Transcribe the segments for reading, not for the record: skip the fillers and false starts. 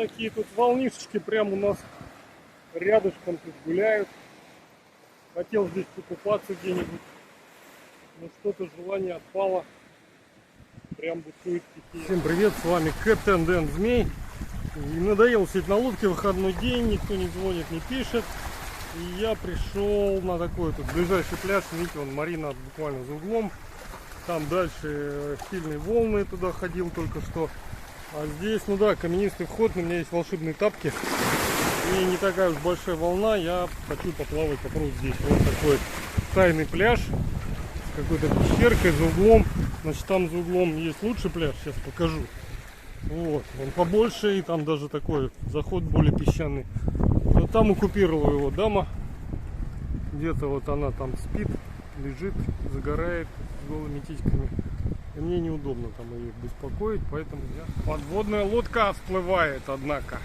такие тут волнишечки прямо у нас рядышком тут гуляют. Хотел здесь покупаться где-нибудь, но что-то желание отпало. Прям бушует стихия. Всем привет, с вами Капитан Дэн Змей. И надоело сидеть на лодке, выходной день, никто не звонит, не пишет. И я пришел на такой тут ближайший пляж. Видите, вон марина буквально за углом. Там дальше сильные волны, туда ходил только что. А здесь, ну да, каменистый вход, у меня есть волшебные тапки. И не такая уж большая волна, я хочу поплавать, попробовать здесь. Вот такой тайный пляж с какой-то пещеркой за углом. Значит, там за углом есть лучший пляж, сейчас покажу. Вот, он побольше, и там даже такой заход более песчаный. Вот там оккупировала его дама. Где-то вот она там спит, лежит, загорает с голыми титьками. И мне неудобно там ее беспокоить, поэтому я... Подводная лодка всплывает, однако.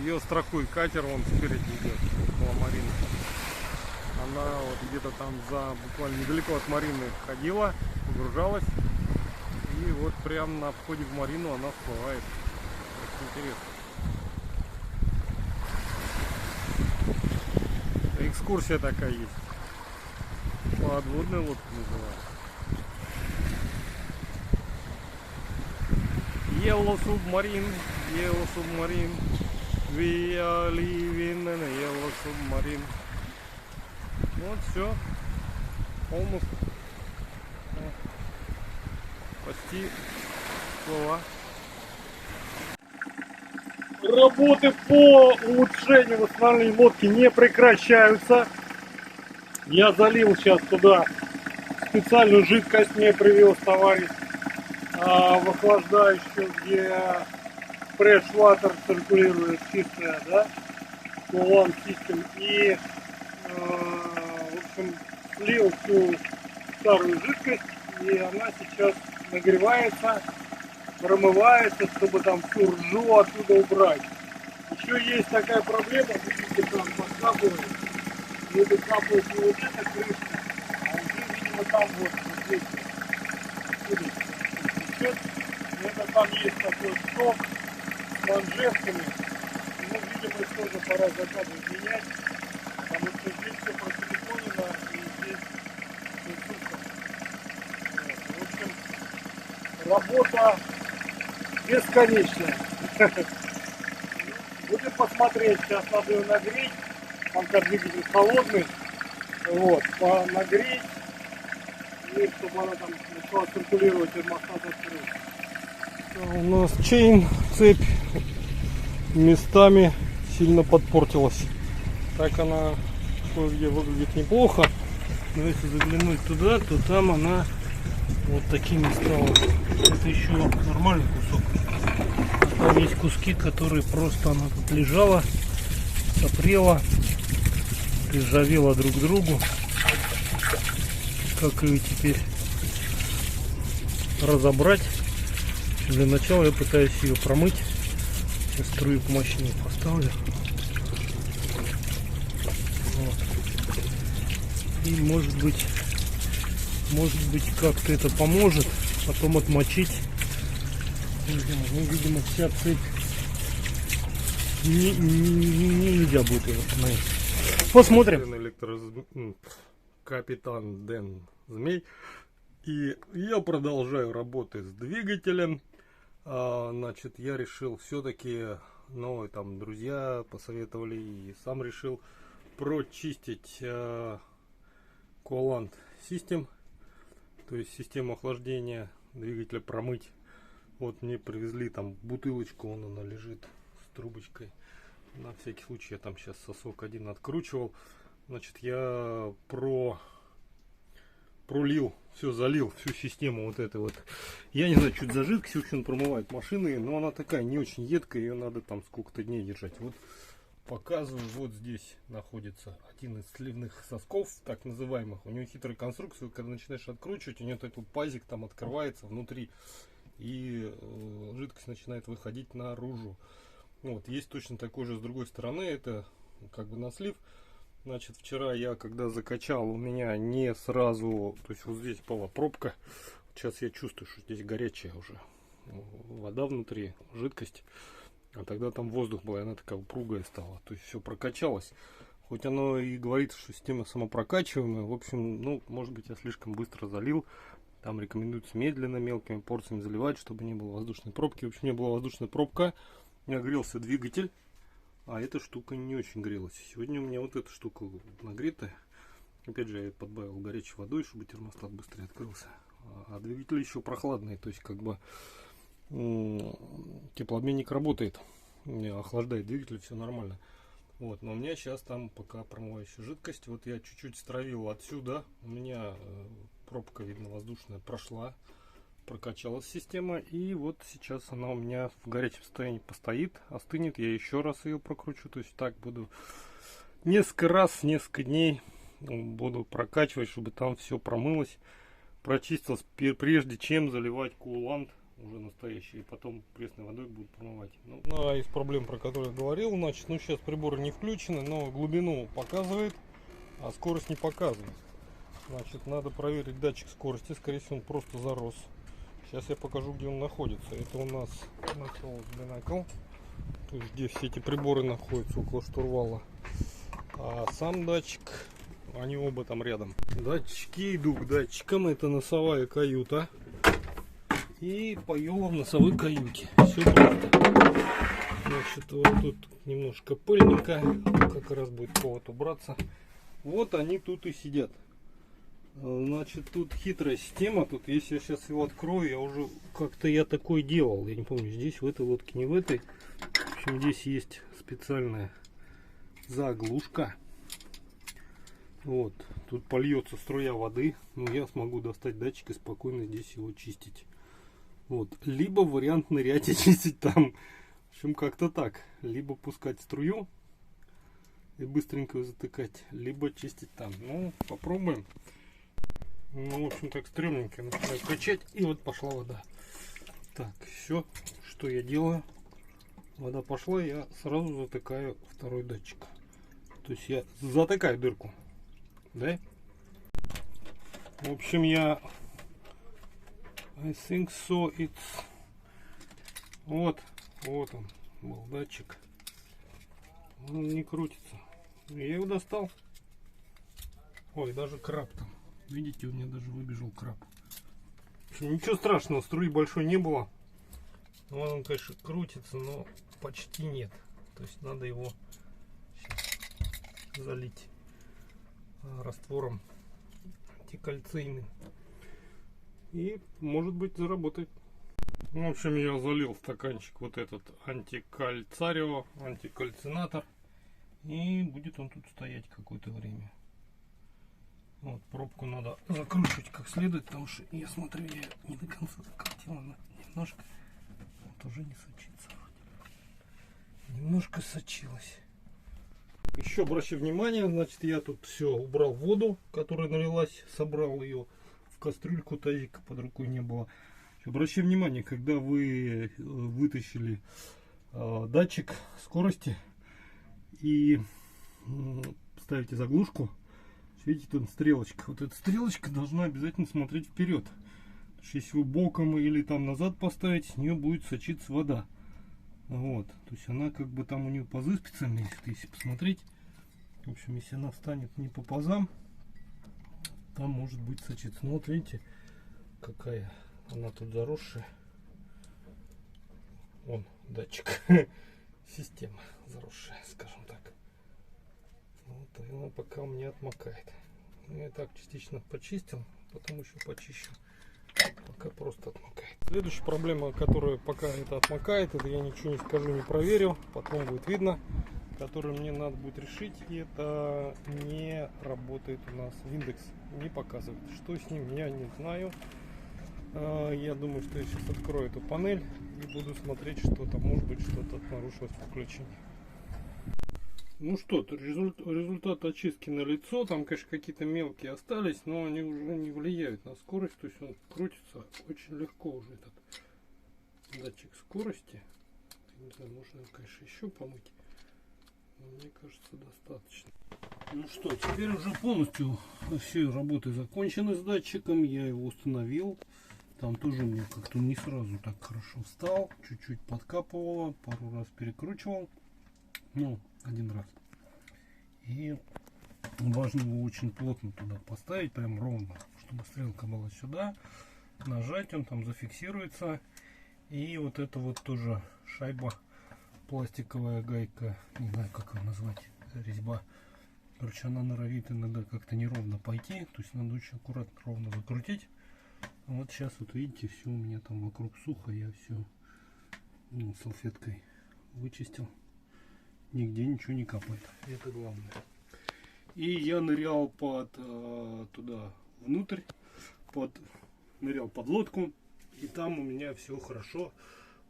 Ее страхует катер, он спереди идет, около марины. Она вот где-то там буквально недалеко от марины ходила, погружалась. И вот прямо на входе в марину она всплывает. Очень интересно. Экскурсия такая есть. Подводная лодка называется. Yellow Submarine, Yellow Submarine. We are living in a Yellow Submarine. Вот все. Almost. Почти слова. Работы по улучшению восстановления лодки не прекращаются. Я залил сейчас туда специальную жидкость, мне привез товарищ в охлаждающую, где fresh water циркулирует, чистая, да, Coolant System. И в общем, слил всю старую жидкость, и она сейчас нагревается, промывается, чтобы там всю ржу оттуда убрать. Еще есть такая проблема, видите, там подкапывает, это капает не вот эта крышка, а уже, видимо, там вот здесь отсюда течет. Это там есть такой сток с манжетками. Ну, видимо, их тоже пора закладывать, менять, потому что здесь все просиликонено и здесь все сухо. Вот. В общем, работа бесконечная. Будем посмотреть, сейчас надо ее нагреть, пока двигатель холодный. Вот, нагреть, и чтобы она там начала циркулировать, термостат открыть. У нас чейн, цепь, местами сильно подпортилась. Так она кое-где выглядит неплохо. Но если заглянуть туда, то там она вот такими стала. Это еще нормальный кусок. Там есть куски, которые просто она тут лежала, сопрела, прижавела друг к другу. Как ее теперь разобрать? Для начала я пытаюсь ее промыть. Сейчас струю помощнее поставлю. Вот. И может быть как-то это поможет. Потом отмочить. Ну, видимо, вся цепь нельзя будет ее восстановить. Посмотрим. Капитан Дэн Змей. И я продолжаю работать с двигателем. Значит, я решил все-таки, ну, там друзья посоветовали, и сам решил прочистить Coolant System, то есть систему охлаждения двигателя, промыть. Вот мне привезли там бутылочку, она лежит с трубочкой. На всякий случай я там сейчас сосок один откручивал. Значит, я пролил, все залил, всю систему вот это вот. Я не знаю, что это за жидкость, очень промывает машины, но она такая не очень едкая, ее надо там сколько-то дней держать. Вот показываю, вот здесь находится один из сливных сосков, так называемых. У него хитрая конструкция, когда начинаешь откручивать, у него этот пазик там открывается внутри, и жидкость начинает выходить наружу. Вот, есть точно такой же с другой стороны, это как бы на слив. Значит, вчера я когда закачал, у меня не сразу, то есть вот здесь была пробка. Сейчас я чувствую, что здесь горячая уже вода внутри, жидкость. А тогда там воздух был, и она такая упругая стала. То есть все прокачалось. Хоть оно и говорит, что система самопрокачиваемая. В общем, ну, может быть, я слишком быстро залил. Там рекомендуется медленно, мелкими порциями заливать, чтобы не было воздушной пробки. В общем, не была воздушная пробка. У меня грелся двигатель, а эта штука не очень грелась. Сегодня у меня вот эта штука нагретая. Опять же, я подбавил горячей водой, чтобы термостат быстрее открылся. А двигатель еще прохладный, то есть как бы теплообменник работает, охлаждает двигатель, все нормально. Вот, но у меня сейчас там пока промывающая жидкость. Вот я чуть-чуть стравил отсюда. У меня пробка, видно, воздушная прошла, прокачалась система. И вот сейчас она у меня в горячем состоянии постоит, остынет. Я еще раз ее прокручу. То есть так буду несколько раз, несколько дней буду прокачивать, чтобы там все промылось, прочистилось, прежде чем заливать куулант уже настоящий, и потом пресной водой будут промывать. Ну, из проблем, про которые я говорил, значит, ну сейчас приборы не включены, но глубину показывает, а скорость не показывает. Значит, надо проверить датчик скорости, скорее всего, он просто зарос. Сейчас я покажу, где он находится. Это у нас бинокл, то есть где все эти приборы находятся, около штурвала. А сам датчик, они оба там рядом. Датчики, иду к датчикам, это носовая каюта. И поела в носовой каюте. Все просто. Значит, вот тут немножко пыльненько. Как раз будет повод убраться. Вот они тут и сидят. Значит, тут хитрая система. Тут, если я сейчас его открою, я уже как-то я такой делал. Я не помню, здесь в этой лодке, не в этой. В общем, здесь есть специальная заглушка. Вот. Тут польется струя воды. Но я смогу достать датчик и спокойно здесь его чистить. Вот. Либо вариант нырять и чистить там. В общем, как-то так. Либо пускать струю и быстренько ее затыкать, либо чистить там. Ну, попробуем. Ну, в общем, так стрёмненько. Начинаю качать, и вот пошла вода. Так, все, что я делаю. Вода пошла, я сразу затыкаю второй датчик. То есть я затыкаю дырку. Да? В общем, я... I think so. It's... Вот он, был датчик. Он не крутится. Я его достал. Ой, даже краб там. Видите, у меня даже выбежал краб. В общем, ничего страшного, струи большой не было. Он, конечно, крутится, но почти нет. То есть надо его сейчас залить раствором антикальцийным. И, может быть, заработает. В общем, я залил в стаканчик вот этот антикальцарио, антикальцинатор. И будет он тут стоять какое-то время. Вот, пробку надо закручивать как следует, потому что я смотрю, я не до конца закрутил, она немножко. Вот уже не сочится вроде. Немножко сочилась. Еще обращу внимание, значит, я тут все убрал воду, которая налилась, собрал ее в кастрюльку, тазика под рукой не было. Обращаю внимание, когда вы вытащили датчик скорости и ставите заглушку, видите, тут стрелочка. Вот эта стрелочка должна обязательно смотреть вперед. Если вы боком или там назад поставить, с нее будет сочиться вода. Вот, то есть она как бы там у нее пазы специальные, если посмотреть. В общем, если она встанет не по пазам, там может быть сочиться. Ну вот видите, какая она тут заросшая. Вон датчик. Система заросшая, скажем так. Вот, и она пока у меня отмокает. Я так частично почистил, потом еще почищу. Пока просто отмокает. Следующая проблема, которая пока это отмокает, это я ничего не скажу, не проверю, потом будет видно, которую мне надо будет решить. И это не работает у нас Windex, не показывает. Что с ним, я не знаю. Я думаю, что я сейчас открою эту панель и буду смотреть, что там, может быть, что-то нарушилось в включении. Ну что, результат очистки на лицо. Там, конечно, какие-то мелкие остались, но они уже не влияют на скорость. То есть он крутится очень легко уже, этот датчик скорости. Не знаю, можно, конечно, еще помыть. Но мне кажется, достаточно. Ну что, теперь уже полностью все работы закончены с датчиком. Я его установил. там тоже мне как-то не сразу так хорошо встал. Чуть-чуть подкапывало, пару раз перекручивал. Ну, один раз. И важно его очень плотно туда поставить, прям ровно, чтобы стрелка была сюда. Нажать, он там зафиксируется. И вот это вот тоже шайба, пластиковая гайка, не знаю как ее назвать, резьба. Короче, она норовит иногда как-то неровно пойти, то есть надо очень аккуратно ровно закрутить. Вот сейчас вот видите, все у меня там вокруг сухо, я все салфеткой вычистил. Нигде ничего не капает, это главное. И я нырял туда внутрь, нырял под лодку, и там у меня все хорошо.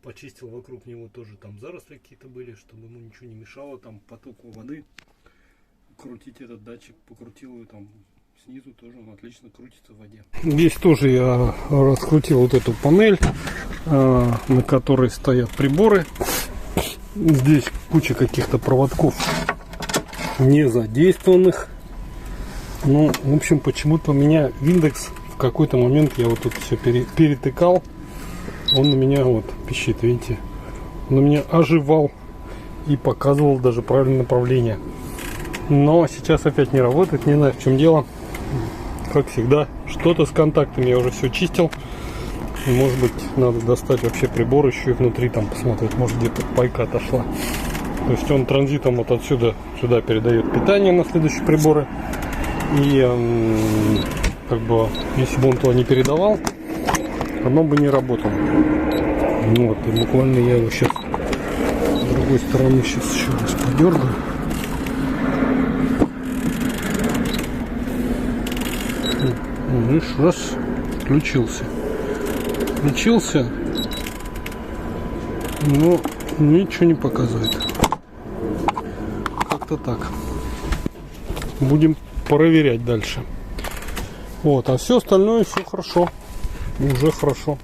Почистил вокруг него тоже, там заросли какие-то были, чтобы ему ничего не мешало, там поток воды. Крутить этот датчик, покрутил его там снизу, тоже он отлично крутится в воде. Здесь тоже я раскрутил вот эту панель, на которой стоят приборы. Здесь куча каких-то проводков не задействованных. Ну, в общем, почему-то у меня Windows в какой-то момент, я вот тут все перетыкал, он на меня вот пищит, видите, он у меня оживал и показывал даже правильное направление. Но сейчас опять не работает, не знаю в чем дело. Как всегда, что-то с контактами, я уже все чистил. Может быть, надо достать вообще прибор еще и внутри там посмотреть, может где-то пайка отошла. То есть он транзитом вот отсюда сюда передает питание на следующие приборы. И как бы, если бы он туда не передавал, оно бы не работало. Ну вот, и буквально я его сейчас с другой стороны сейчас еще раз подергаю. Видишь, раз, включился, но ничего не показывает. Как-то так. Будем проверять дальше. Вот, а все остальное все хорошо, уже хорошо.